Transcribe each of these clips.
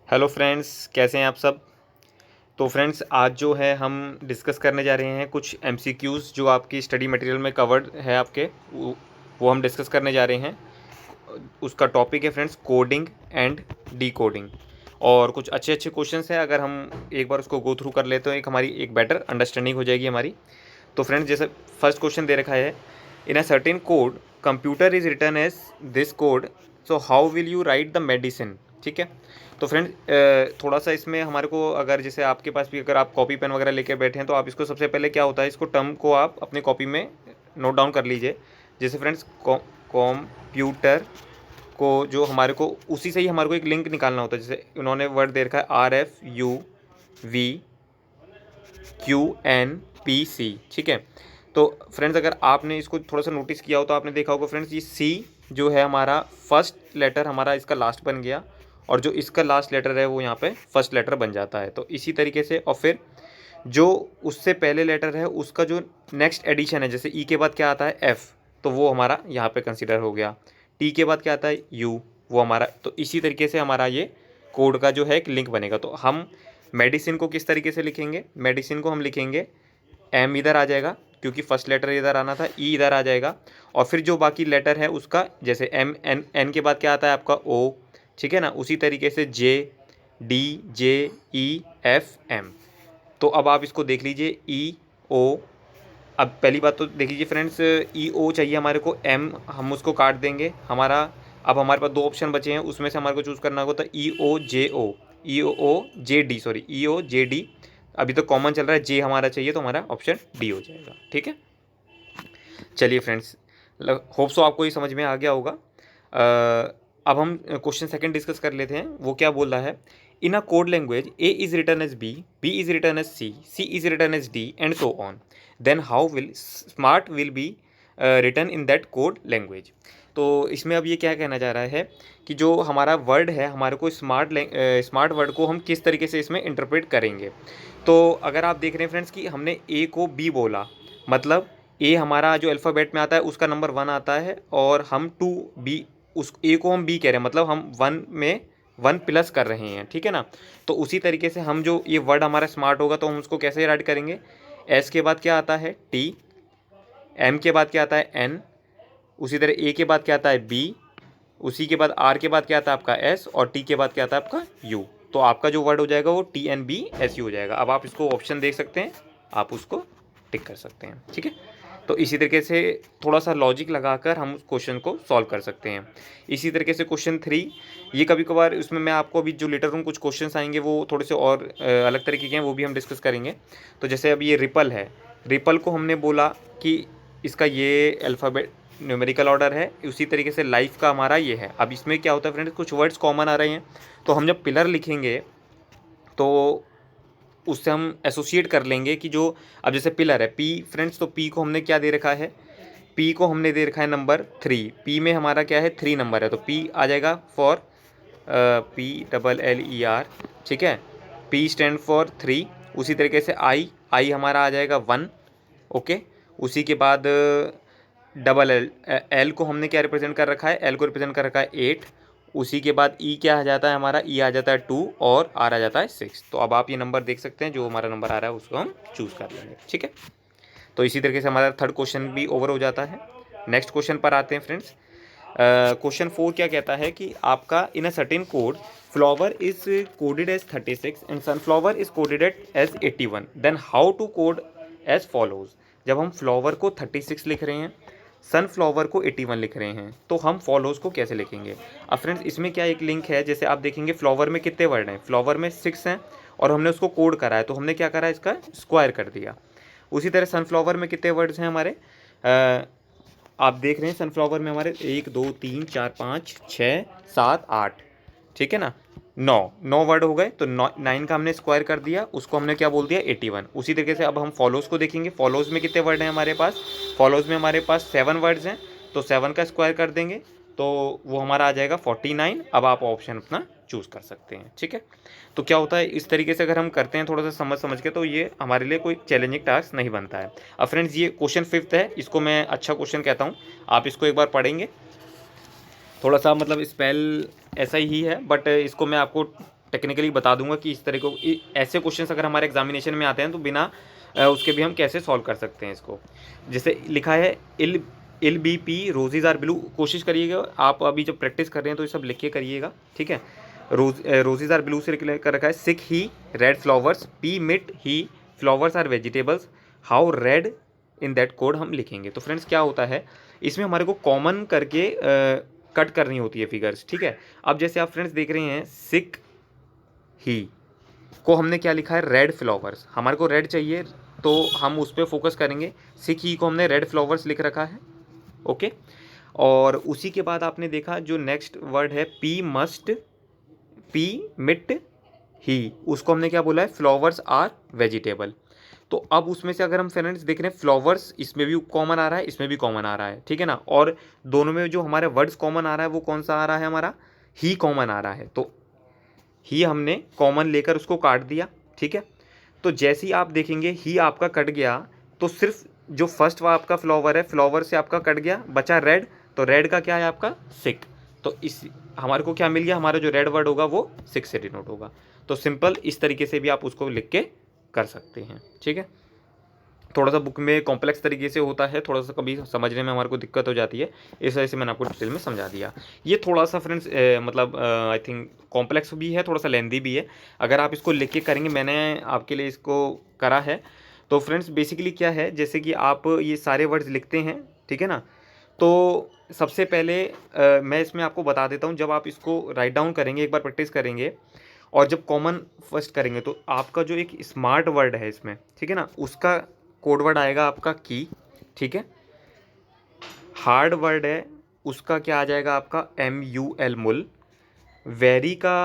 Hello friends, कैसे हैं आप सब। तो फ्रेंड्स, आज जो है हम डिस्कस करने जा रहे हैं कुछ एमसीक्यूज़ जो आपकी स्टडी मटेरियल में कवर्ड है आपके, वो हम डिस्कस करने जा रहे हैं। उसका टॉपिक है friends coding and D coding, और कुछ अच्छे अच्छे क्वेश्चंस हैं। अगर हम एक बार उसको गो थ्रू कर लेते हैं, एक हमारी एक बेटर अंडरस्टैंडिंग हो जाएगी हमारी। तो फ्रेंड्स, जैसे फर्स्ट क्वेश्चन दे रखा है, in a certain code computer is written as this code, so how will you write the medicine. ठीक है। तो फ्रेंड्स, थोड़ा सा इसमें हमारे को, अगर जैसे आपके पास भी अगर आप कॉपी पेन वगैरह लेके बैठे हैं, तो आप इसको सबसे पहले क्या होता है, इसको टर्म को आप अपनी कॉपी में नोट डाउन कर लीजिए। जैसे फ्रेंड्स, कंप्यूटर को जो हमारे को उसी से ही हमारे को एक लिंक निकालना होता है। जैसे उन्होंने वर्ड दे रखा है RFUVQNPC। ठीक है। तो फ्रेंड्स, अगर आपने इसको थोड़ा सा नोटिस किया हो तो आपने देखा होगा फ्रेंड्स, ये सी जो है हमारा फर्स्ट लेटर हमारा इसका लास्ट बन गया, और जो इसका लास्ट लेटर है वो यहाँ पे फर्स्ट लेटर बन जाता है। तो इसी तरीके से, और फिर जो उससे पहले लेटर है उसका जो नेक्स्ट एडिशन है, जैसे ई के बाद क्या आता है एफ, तो वो हमारा यहाँ पे कंसिडर हो गया। टी के बाद क्या आता है यू, वो हमारा। तो इसी तरीके से हमारा ये कोड का जो है एक लिंक बनेगा। तो हम मेडिसिन को किस तरीके से लिखेंगे, मेडिसिन को हम लिखेंगे एम इधर आ जाएगा क्योंकि फर्स्ट लेटर इधर आना था, ई इधर आ जाएगा, और फिर जो बाकी लेटर है उसका, जैसे एम एन एन के बाद क्या आता है आपका ओ। ठीक है ना। उसी तरीके से J D J E F M. तो अब आप इसको देख लीजिए ई ओ। अब पहली बात तो देख लीजिए फ्रेंड्स, ई ओ चाहिए हमारे को, एम हम उसको काट देंगे हमारा। अब हमारे पास दो ऑप्शन बचे हैं, उसमें से हमारे को चूज़ करना होगा, तो ई ओ जे डी। अभी तो कॉमन चल रहा है, जे हमारा चाहिए, तो हमारा ऑप्शन डी हो जाएगा। ठीक है। चलिए फ्रेंड्स, होप सो आपको ये समझ में आ गया होगा। अब हम क्वेश्चन सेकंड डिस्कस कर लेते हैं। वो क्या बोल रहा है, in a code language A is written as B, B is written as C is written as D and so on, then how will smart will be written in that code language. तो इसमें अब ये क्या कहना चाह रहा है कि जो हमारा वर्ड है, हमारे को स्मार्ट वर्ड को हम किस तरीके से इसमें इंटरप्रेट करेंगे। तो अगर आप देख रहे हैं फ्रेंड्स कि हमने ए को बी बोला, मतलब ए हमारा जो अल्फ़ाबेट में आता है उसका नंबर 1 आता है, और हम टू बी, उस ए को हम बी कह रहे हैं, मतलब हम 1 में 1 प्लस कर रहे हैं। ठीक है ना। तो उसी तरीके से हम जो ये वर्ड हमारा स्मार्ट होगा तो हम उसको कैसे राइट करेंगे, एस के बाद क्या आता है टी, एम के बाद क्या आता है एन, उसी तरह ए के बाद क्या आता है बी, उसी के बाद आर के बाद क्या आता है आपका एस, और टी के बाद क्या आता है आपका यू। तो आपका जो वर्ड हो जाएगा वो TNBSU हो जाएगा। अब आप इसको ऑप्शन देख सकते हैं, आप उसको टिक कर सकते हैं। ठीक है। तो इसी तरीके से थोड़ा सा लॉजिक लगाकर हम उस क्वेश्चन को सॉल्व कर सकते हैं। इसी तरीके से क्वेश्चन 3, ये कभी कभार उसमें मैं आपको अभी जो लेटर कुछ क्वेश्चन आएंगे वो थोड़े से और अलग तरीके के हैं, वो भी हम डिस्कस करेंगे। तो जैसे अब ये रिपल है, रिपल को हमने बोला कि इसका ये अल्फ़ाबेट न्यूमेरिकल ऑर्डर है, उसी तरीके से लाइफ का हमारा ये है। अब इसमें क्या होता है फ्रेंड्स, कुछ वर्ड्स कॉमन आ रहे हैं, तो हम जब पिलर लिखेंगे तो उससे हम एसोसिएट कर लेंगे कि जो, अब जैसे पिलर है पी फ्रेंड्स, तो पी को हमने क्या दे रखा है, पी को हमने दे रखा है नंबर 3, पी में हमारा क्या है 3 नंबर है, तो पी आ जाएगा फॉर PLLER। ठीक है। P stand for 3। उसी तरीके से आई, आई हमारा आ जाएगा 1। ओके। उसी के बाद डबल एल, एल को हमने क्या रिप्रेजेंट कर रखा है, एल को रिप्रेजेंट कर रखा है 8। उसी के बाद ई क्या आ जाता है हमारा, ई आ जाता है 2, और आर आ जाता है 6। तो अब आप ये नंबर देख सकते हैं, जो हमारा नंबर आ रहा है उसको हम चूज़ कर लेंगे। ठीक है। तो इसी तरीके से हमारा थर्ड क्वेश्चन भी ओवर हो जाता है। नेक्स्ट क्वेश्चन पर आते हैं फ्रेंड्स। क्वेश्चन 4 क्या कहता है कि आपका in a certain code flower is coded as 36 and sunflower is coded as 81, then how to code as follows. जब हम फ्लावर को 36 लिख रहे हैं, सनफ्लावर को 81 लिख रहे हैं, तो हम फॉलोज को कैसे लिखेंगे। अब फ्रेंड्स, इसमें क्या एक लिंक है, जैसे आप देखेंगे फ्लावर में कितने वर्ड हैं, फ्लावर में 6 हैं, और हमने उसको कोड करा है, तो हमने क्या करा है, इसका स्क्वायर कर दिया। उसी तरह सनफ्लावर में कितने वर्ड्स हैं हमारे, आप देख रहे हैं सनफ्लावर में हमारे 1 2 3 4 5 6 7 8। ठीक है ना। 9 वर्ड हो गए, तो 9 का हमने स्क्वायर कर दिया, उसको हमने क्या बोल दिया 81। उसी तरीके से अब हम फॉलोज़ को देखेंगे, फॉलोज़ में कितने वर्ड हैं हमारे पास, फॉलोज़ में हमारे पास 7 वर्ड्स हैं, तो 7 का स्क्वायर कर देंगे, तो वो हमारा आ जाएगा 49। अब आप ऑप्शन अपना चूज़ कर सकते हैं। ठीक है। तो क्या होता है, इस तरीके से अगर हम करते हैं थोड़ा सा समझ समझ के, तो ये हमारे लिए कोई चैलेंजिंग टास्क नहीं बनता है। अब फ्रेंड्स, ये क्वेश्चन 5 है, इसको मैं अच्छा क्वेश्चन कहता हूँ, आप इसको एक बार पढ़ेंगे। थोड़ा सा मतलब स्पेल ऐसा ही है, बट इसको मैं आपको टेक्निकली बता दूंगा कि इस तरह को ऐसे क्वेश्चंस अगर हमारे एग्जामिनेशन में आते हैं तो बिना उसके भी हम कैसे सॉल्व कर सकते हैं इसको। जैसे लिखा है इल बी पी रोजीज आर ब्लू, कोशिश करिएगा आप अभी जब प्रैक्टिस कर रहे हैं तो ये सब लिख के करिएगा, ठीक है। रोजीज आर ब्लू से कर रखा है, sik hi red flowers, pi mit hi flowers are vegetables, how red in that code हम लिखेंगे। तो फ्रेंड्स क्या होता है इसमें हमारे को कॉमन करके कट करनी होती है फिगर्स, ठीक है। अब जैसे आप फ्रेंड्स देख रहे हैं सिक ही को हमने क्या लिखा है रेड फ्लावर्स, हमारे को रेड चाहिए तो हम उस पर फोकस करेंगे। सिक ही को हमने रेड फ्लावर्स लिख रखा है, ओके। और उसी के बाद आपने देखा जो नेक्स्ट वर्ड है पी मस्ट, पी मिट ही, उसको हमने क्या बोला है फ्लावर्स आर वेजिटेबल। तो अब उसमें से अगर हम फ्रेंड्स देख रहे हैं फ्लावर्स इसमें भी कॉमन आ रहा है, इसमें भी कॉमन आ रहा है, ठीक है ना। और दोनों में जो हमारे वर्ड्स कॉमन आ रहा है वो कौन सा आ रहा है हमारा ही कॉमन आ रहा है। तो ही हमने कॉमन लेकर उसको काट दिया, ठीक है। तो जैसे ही आप देखेंगे ही आपका कट गया तो सिर्फ जो फर्स्ट आपका फ्लावर है फ्लावर से आपका कट गया, बचा रेड, तो रेड का क्या है आपका सिक। तो इस हमारे को क्या मिल गया, हमारा जो रेड वर्ड होगा वो सिक से डिनोट होगा। तो सिंपल इस तरीके से भी आप उसको लिख के कर सकते हैं, ठीक है। थोड़ा सा बुक में कॉम्प्लेक्स तरीके से होता है, थोड़ा सा कभी समझने में हमारे को दिक्कत हो जाती है, इस वजह से मैंने आपको डिटेल में समझा दिया। ये थोड़ा सा फ्रेंड्स मतलब आई थिंक कॉम्प्लेक्स भी है, थोड़ा सा लेंदी भी है। अगर आप इसको लिख के करेंगे, मैंने आपके लिए इसको करा है। तो फ्रेंड्स बेसिकली क्या है, जैसे कि आप ये सारे वर्ड्स लिखते हैं, ठीक है ना। तो सबसे पहले मैं इसमें आपको बता देता हूँ, जब आप इसको राइट डाउन करेंगे, एक बार प्रैक्टिस करेंगे और जब कॉमन फर्स्ट करेंगे तो आपका जो एक स्मार्ट वर्ड है इसमें, ठीक है ना, उसका कोड वर्ड आएगा आपका की, ठीक है। हार्ड वर्ड है उसका क्या आ जाएगा आपका MUL मुल। वेरी का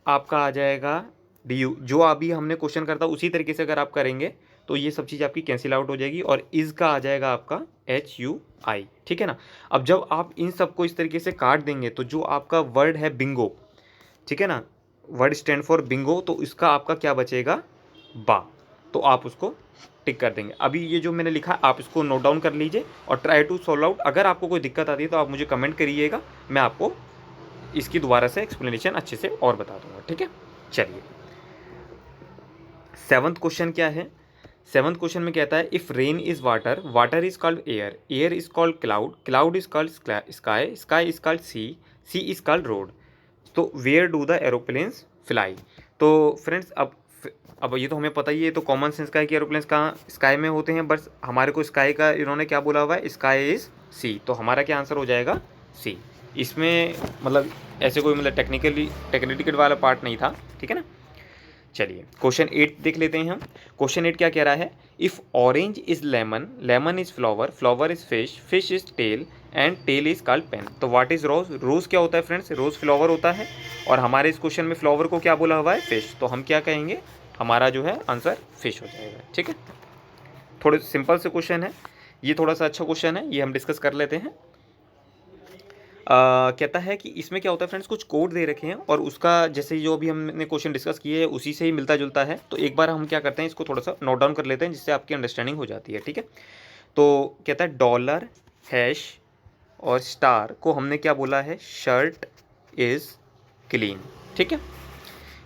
आपका आ जाएगा DU, जो अभी हमने क्वेश्चन करता उसी तरीके से अगर आप करेंगे तो ये सब चीज़ आपकी कैंसिल आउट हो जाएगी। और इज़ का आ जाएगा आपका HUI, ठीक है ना। अब जब आप इन सबको इस तरीके से काट देंगे तो जो आपका वर्ड है बिंगो, ठीक है ना, वर्ड स्टैंड फॉर बिंगो, तो इसका आपका क्या बचेगा बा, तो आप उसको टिक कर देंगे। अभी ये जो मैंने लिखा आप इसको नोट डाउन कर लीजिए और ट्राई टू सॉल्व आउट। अगर आपको कोई दिक्कत आती है तो आप मुझे कमेंट करिएगा, मैं आपको इसकी दोबारा से एक्सप्लेनेशन अच्छे से और बता दूंगा, ठीक है। चलिए 7th क्वेश्चन क्या है। 7th क्वेश्चन में कहता है if rain is water, water is called air, air is called cloud, cloud is called sky, sky is called sea, sea is called road, तो where do the aeroplanes fly. तो friends अब ये तो हमें पता ही है, तो कॉमन सेंस का है कि एरोप्लेन्स कहाँ स्काई में होते हैं, बस हमारे को स्काई का इन्होंने क्या बोला हुआ है स्काई इज़ सी, तो हमारा क्या आंसर हो जाएगा सी। इसमें मतलब ऐसे कोई मतलब टेक्निकल वाला पार्ट नहीं था, ठीक है ना। चलिए क्वेश्चन 8 देख लेते हैं हम। क्वेश्चन 8 क्या कह रहा है, if orange is lemon, lemon is flower, flower is fish, fish is tail and tail is called pen, तो व्हाट इज़ रोज, रोज क्या होता है फ्रेंड्स, रोज फ्लावर होता है और हमारे इस क्वेश्चन में फ्लावर को क्या बोला हुआ है फिश, तो हम क्या कहेंगे हमारा जो है आंसर फिश हो जाएगा, ठीक है। थोड़े सिंपल से क्वेश्चन है ये, थोड़ा सा अच्छा क्वेश्चन है, ये हम डिस्कस कर लेते हैं। कहता है कि इसमें क्या होता है फ्रेंड्स, कुछ कोड दे रखे हैं और उसका जैसे जो भी हमने क्वेश्चन डिस्कस किए उसी से ही मिलता जुलता है। तो एक बार हम क्या करते हैं इसको थोड़ा सा नोट डाउन कर लेते हैं जिससे आपकी अंडरस्टैंडिंग हो जाती है, ठीक है। तो कहता है डॉलर हैश और स्टार को हमने क्या बोला है शर्ट इज़ क्लीन, ठीक है।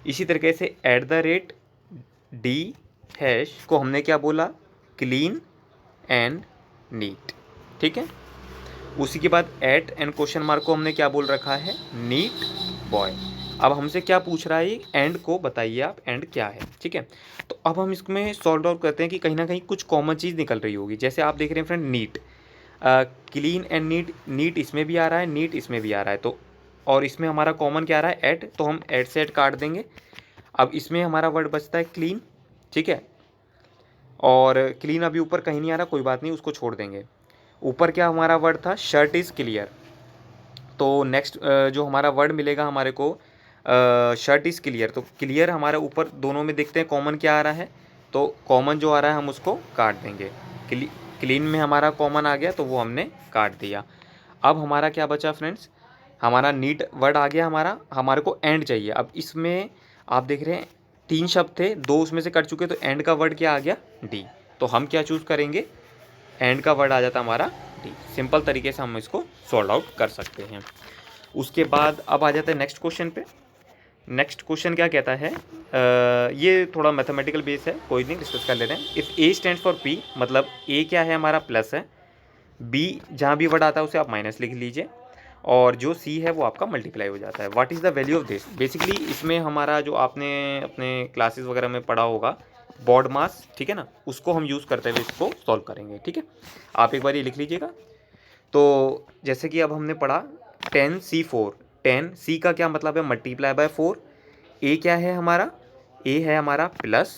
इसी तरीके से at the rate D hash को हमने क्या बोला क्लीन एंड नीट, ठीक है। उसी के बाद एट एंड क्वेश्चन मार्क को हमने क्या बोल रखा है नीट बॉय। अब हमसे क्या पूछ रहा है एंड को बताइए आप एंड क्या है, ठीक है। तो अब हम इसमें सॉल्व आउट करते हैं कि कहीं ना कहीं कुछ कॉमन चीज़ निकल रही होगी। जैसे आप देख रहे हैं friend neat, clean and neat, neat इसमें भी आ रहा है नीट इसमें भी आ रहा है, तो और इसमें हमारा कॉमन क्या आ रहा है एट, तो हम एट से एट काट देंगे। अब इसमें हमारा वर्ड बचता है क्लीन, ठीक है, और क्लीन अभी ऊपर कहीं नहीं आ रहा, कोई बात नहीं उसको छोड़ देंगे। ऊपर क्या हमारा वर्ड था शर्ट इज़ क्लियर, तो नेक्स्ट जो हमारा वर्ड मिलेगा हमारे को शर्ट इज़ क्लियर, तो क्लियर हमारे ऊपर दोनों में देखते हैं कॉमन क्या आ रहा है, तो कॉमन जो आ रहा है हम उसको काट देंगे। क्लीन में हमारा कॉमन आ गया तो वो हमने काट दिया। अब हमारा क्या बचा फ्रेंड्स, हमारा नीट वर्ड आ गया, हमारे को एंड चाहिए। अब इसमें आप देख रहे हैं 3 शब्द थे, 2 उसमें से कट चुके, तो एंड का वर्ड क्या आ गया डी, तो हम क्या चूज़ करेंगे एंड का वर्ड आ जाता हमारा डी। सिंपल तरीके से हम इसको सॉल्व आउट कर सकते हैं। उसके बाद अब आ जाता है नेक्स्ट क्वेश्चन पे। नेक्स्ट क्वेश्चन क्या कहता है, ये थोड़ा मैथमेटिकल बेस है, कोई नहीं, डिस्कस कर लेते हैं। If A stand for P, मतलब ए क्या है हमारा प्लस है, बी जहाँ भी वर्ड आता है उसे आप माइनस लिख लीजिए, और जो सी है वो आपका मल्टीप्लाई हो जाता है। What is the value of this? Basically इसमें हमारा जो आपने अपने क्लासेस वगैरह में पढ़ा होगा बॉड मास, ठीक है ना, उसको हम यूज़ करते हुए इसको सॉल्व करेंगे, ठीक है। आप एक बार ये लिख लीजिएगा। तो जैसे कि अब हमने पढ़ा 10C4, 10C का क्या मतलब है, मल्टीप्लाई बाय 4। ए क्या है हमारा, ए है हमारा प्लस,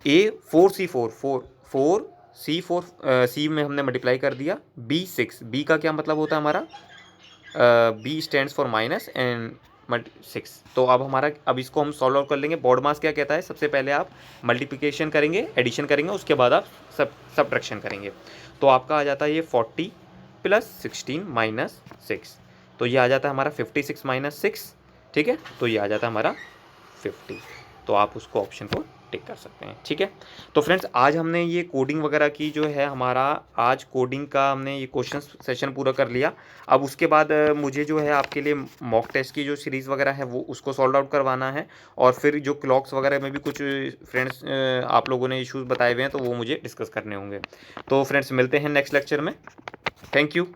ए 4C4, 4C4, सी में हमने मल्टीप्लाई कर दिया, बी 6, बी का क्या मतलब होता है हमारा, B stands for minus and 6। तो अब हमारा, अब इसको हम सॉल्व आउट कर लेंगे। बॉड मास क्या कहता है, सबसे पहले आप मल्टीप्लिकेशन करेंगे, एडिशन करेंगे, उसके बाद आप सब्ट्रैक्शन करेंगे। तो आपका आ जाता है ये 40 प्लस 16 माइनस 6, तो ये आ जाता है हमारा 56 माइनस 6, ठीक है। तो ये आ जाता है हमारा 50। तो आप उसको ऑप्शन को टिक कर सकते हैं, ठीक है। तो फ्रेंड्स आज हमने ये कोडिंग वगैरह की जो है हमारा, आज कोडिंग का हमने ये क्वेश्चन सेशन पूरा कर लिया। अब उसके बाद मुझे जो है आपके लिए मॉक टेस्ट की जो सीरीज़ वगैरह है वो उसको सॉल्व आउट करवाना है, और फिर जो क्लॉक्स वगैरह में भी कुछ फ्रेंड्स आप लोगों ने इश्यूज़ बताए हुए हैं तो वो मुझे डिस्कस करने होंगे। तो फ्रेंड्स मिलते हैं नेक्स्ट लेक्चर में। Thank you.